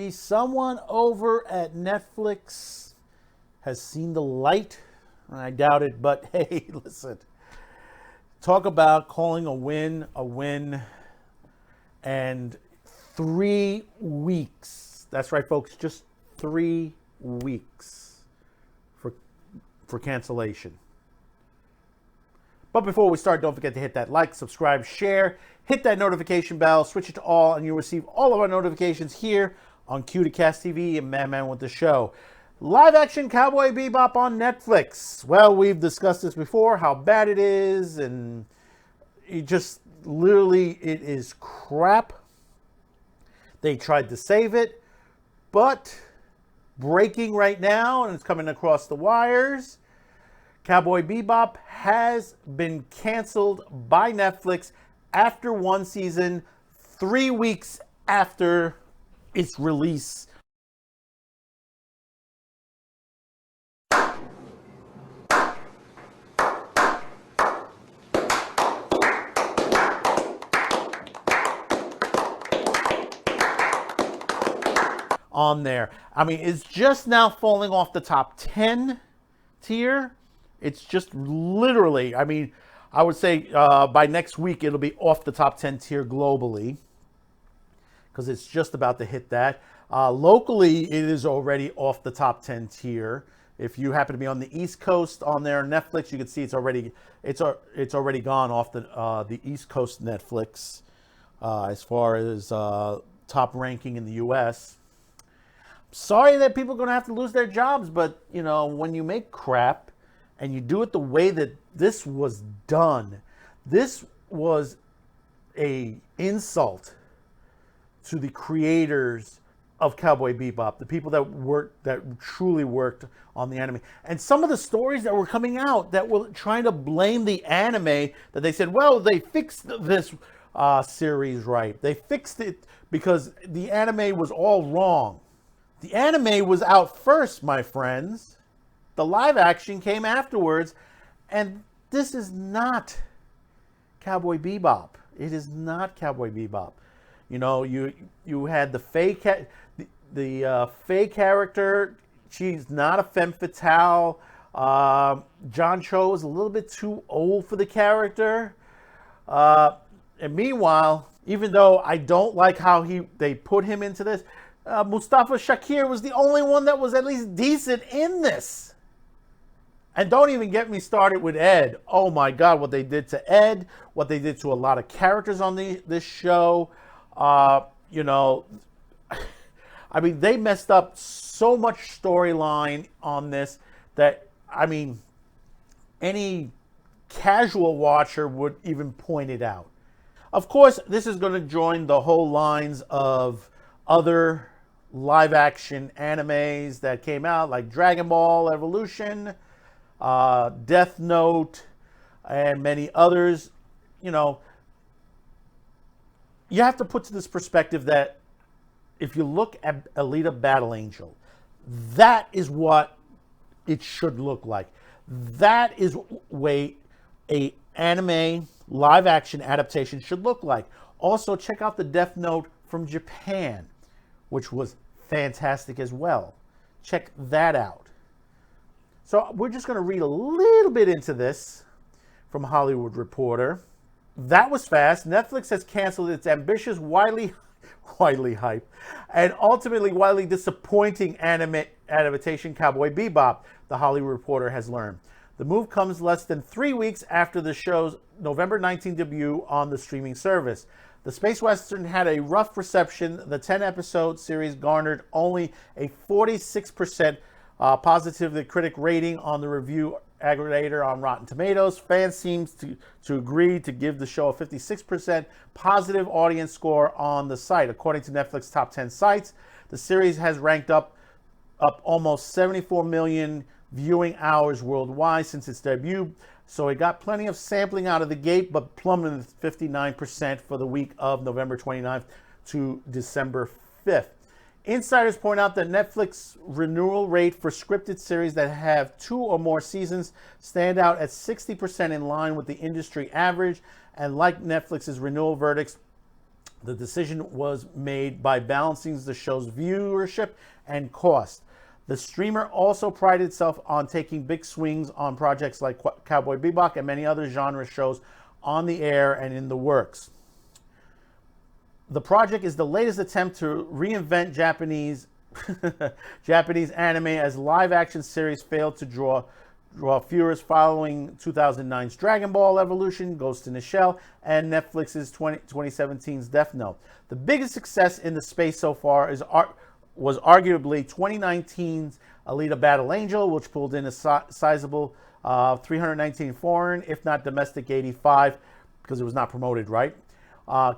maybe someone over at Netflix has seen the light. I doubt it, but hey, listen. Talk about calling a win, and 3 weeks. That's right, folks, just 3 weeks for cancellation. But before we start, don't forget to hit that like, subscribe, share, hit that notification bell, switch it to all, and you'll receive all of our notifications here on Q to Cast TV and Man with the Show. Live action Cowboy Bebop on Netflix. Well, we've discussed this before, how bad it is, and it just literally, it is crap. They tried to save it, but breaking right now, and it's coming across the wires, Cowboy Bebop has been canceled by Netflix after 1 season, 3 weeks after its release. On there. I mean, it's just now falling off the top 10 tier. It's just literally, I mean, I would say by next week it'll be off the top 10 tier globally because it's just about to hit that. Locally, it is already off the top 10 tier. If you happen to be on the East Coast on their Netflix, you can see it's already gone off the East Coast Netflix as far as top ranking in the U.S. Sorry that people are going to have to lose their jobs, but you know, when you make crap and you do it the way that this was done, this was a insult to the creators of Cowboy Bebop, the people that truly worked on the anime. And some of the stories that were coming out that were trying to blame the anime, that they said, well, they fixed this series right. They fixed it because the anime was all wrong. The anime was out first, my friends. The live action came afterwards, and this is not Cowboy Bebop. It is not Cowboy Bebop. You know, you had the Faye character. She's not a femme fatale. John Cho is a little bit too old for the character. And meanwhile, even though I don't like how they put him into this, Mustafa Shakir was the only one that was at least decent in this. And don't even get me started with Ed. Oh my God, what they did to Ed, what they did to a lot of characters on this show. You know, I mean, they messed up so much storyline on this that, I mean, any casual watcher would even point it out. Of course, this is going to join the whole lines of other live action animes that came out, like Dragon Ball Evolution, Death Note, and many others. You know, you have to put to this perspective that if you look at Alita Battle Angel, that is what it should look like. That is way a anime live action adaptation should look like. Also, check out the Death Note from Japan, which was fantastic as well. Check that out. So we're just going to read a little bit into this from Hollywood Reporter. That was fast. Netflix has canceled its ambitious, widely hyped, and ultimately widely disappointing anime adaptation Cowboy Bebop, the Hollywood Reporter has learned. The move comes less than 3 weeks after the show's November 19 debut on the streaming service. The space western had a rough reception. The 10-episode series garnered only a 46% positive critic rating on the review aggregator on Rotten Tomatoes. Fans seem to agree to give the show a 56% positive audience score on the site. According to Netflix top 10 sites, the series has ranked up almost 74 million viewing hours worldwide since its debut. So it got plenty of sampling out of the gate, but plummeted 59% for the week of November 29th to December 5th. Insiders point out that Netflix renewal rate for scripted series that have 2 or more seasons stand out at 60%, in line with the industry average. And like Netflix's renewal verdicts The decision was made by balancing the show's viewership and cost. The streamer also prided itself on taking big swings on projects like Cowboy Bebop and many other genre shows on the air and in the works. The project is the latest attempt to reinvent Japanese Japanese anime, as live-action series failed to draw viewers following 2009's Dragon Ball Evolution, Ghost in the Shell, and Netflix's 2017's Death Note. The biggest success in the space so far was arguably 2019's Alita Battle Angel, which pulled in a sizable 319 foreign, if not domestic 85, because it was not promoted right.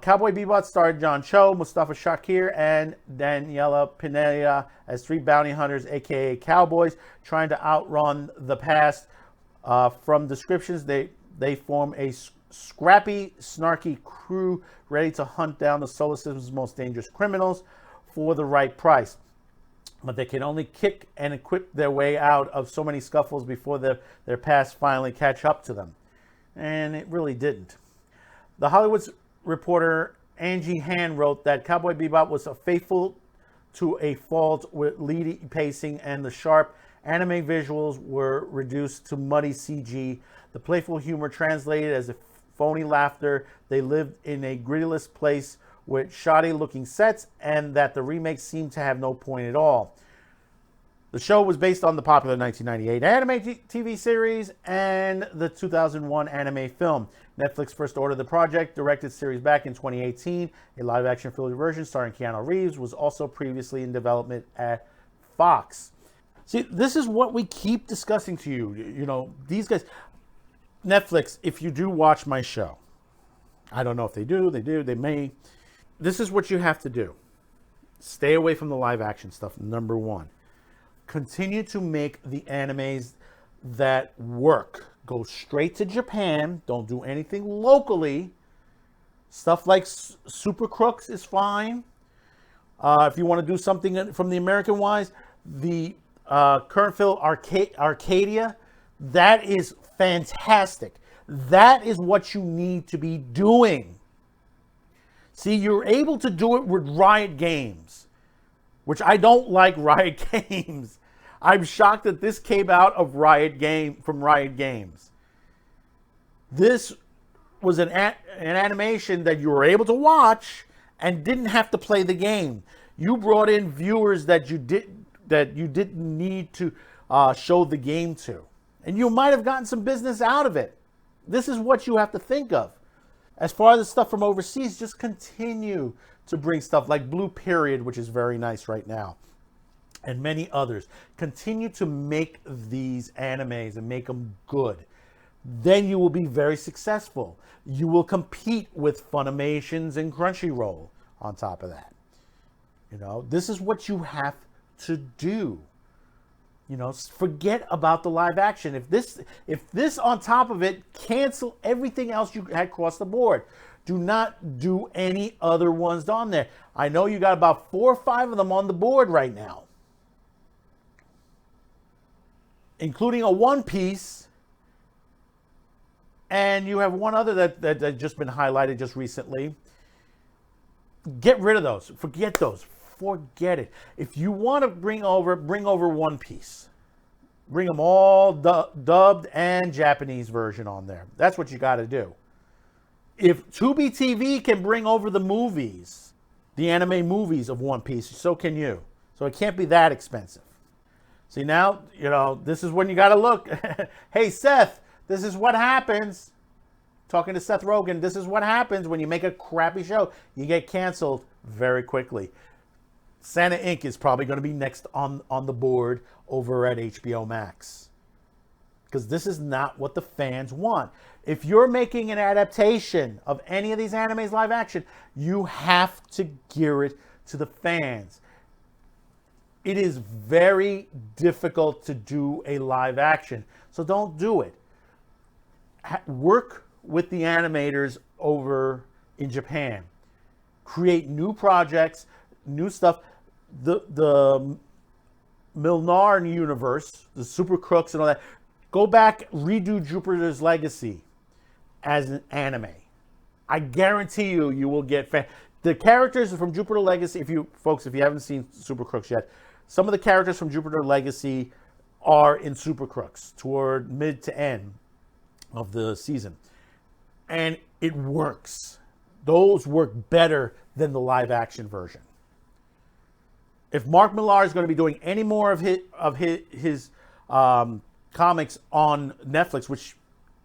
Cowboy Bebop starred John Cho, Mustafa Shakir, and Daniela Pineda as three bounty hunters, aka cowboys, trying to outrun the past. From descriptions, they form a scrappy, snarky crew ready to hunt down the solar system's most dangerous criminals for the right price. But they can only kick and equip their way out of so many scuffles before their past finally catch up to them. And it really didn't. The Hollywood's reporter Angie Han wrote that Cowboy Bebop was faithful to a fault with lead pacing, and the sharp anime visuals were reduced to muddy CG. The playful humor translated as a phony laughter. They lived in a griddyless place with shoddy-looking sets, and that the remake seemed to have no point at all. The show was based on the popular 1998 anime TV series and the 2001 anime film. Netflix first ordered the project, directed series back in 2018. A live-action film version starring Keanu Reeves was also previously in development at Fox. See, this is what we keep discussing to you. You know, these guys, Netflix, if you do watch my show, I don't know if they do, they may. This is what you have to do. Stay away from the live-action stuff, number one. Continue to make the animes that work. Go straight to Japan. Don't do anything locally. Stuff like Super Crooks is fine. If you want to do something from the American wise, the current film Arcadia, that is fantastic. That is what you need to be doing. See, you're able to do it with Riot Games, which I don't like Riot Games. I'm shocked that this came out of Riot Games. This was an animation that you were able to watch and didn't have to play the game. You brought in viewers that you didn't need to show the game to, and you might have gotten some business out of it. This is what you have to think of. As far as the stuff from overseas, just continue to bring stuff like Blue Period, which is very nice right now, and many others. Continue to make these animes and make them good. Then you will be very successful. You will compete with Funimations and Crunchyroll on top of that. You know, this is what you have to do. You know, forget about the live action. If this on top of it, cancel everything else you had across the board. Do not do any other ones on there. I know you got about 4 or 5 of them on the board right now, including a One Piece, and you have one other that just been highlighted just recently. Get rid of those. Forget those. Forget it. If you want to bring over One Piece. Bring them all dubbed and Japanese version on there. That's what you got to do. If Tubi TV can bring over the movies, the anime movies of One Piece, so can you. So it can't be that expensive. See, now, you know, this is when you got to look. Hey, Seth, this is what happens. Talking to Seth Rogen, this is what happens when you make a crappy show. You get canceled very quickly. Santa Inc. is probably going to be next on the board over at HBO Max, because this is not what the fans want. If you're making an adaptation of any of these animes live action, you have to gear it to the fans. It is very difficult to do a live action, so don't do it. Work with the animators over in Japan. Create new projects, new stuff. The Milnar universe, the Super Crooks and all that, go back, redo Jupiter's Legacy as an anime. I guarantee you will get The characters from Jupiter Legacy, if you haven't seen Super Crooks yet, some of the characters from Jupiter Legacy are in Super Crooks toward mid to end of the season. And it works. Those work better than the live action version. If Mark Millar is going to be doing any more of his comics on Netflix, which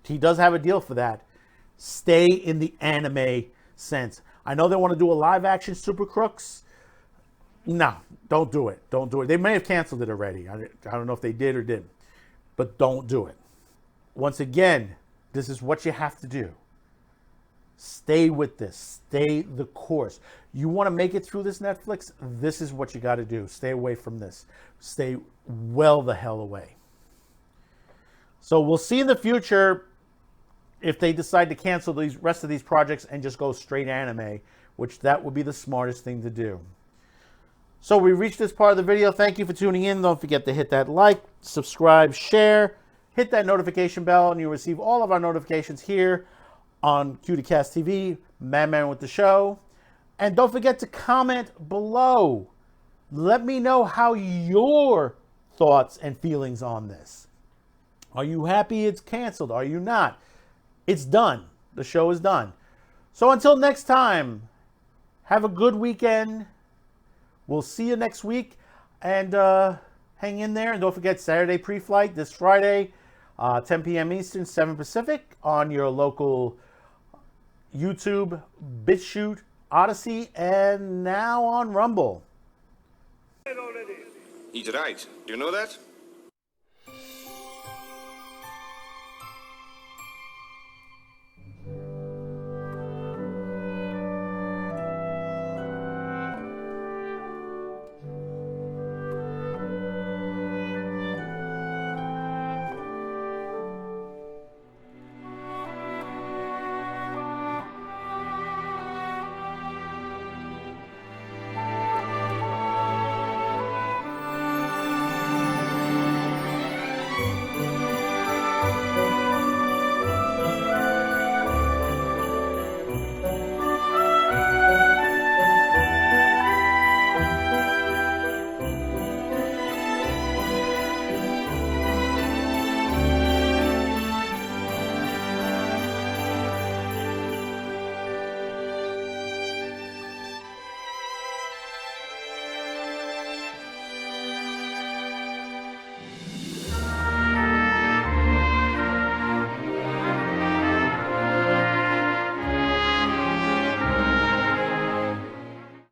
he does have a deal for that, stay in the anime sense. I know they want to do a live action Super Crooks. No, don't do it. Don't do it. They may have canceled it already. I don't know if they did or didn't. But don't do it. Once again, this is what you have to do. Stay with this. Stay the course. You want to make it through this Netflix? This is what you got to do. Stay away from this. Stay well the hell away. So we'll see in the future if they decide to cancel these rest of these projects and just go straight anime, which that would be the smartest thing to do. So we reached this part of the video. Thank you for tuning in. Don't forget to hit that like, subscribe, share, hit that notification bell, and you'll receive all of our notifications here on QTCast TV, Madman with the Show. And don't forget to comment below. Let me know how your thoughts and feelings on this. Are you happy it's canceled? Are you not? It's done. The show is done. So until next time, have a good weekend. We'll see you next week. And hang in there. And don't forget Saturday pre-flight this Friday, 10 p.m. Eastern, 7 Pacific on your local YouTube, BitChute, Odyssey, and now on Rumble. He's right. Do you know that?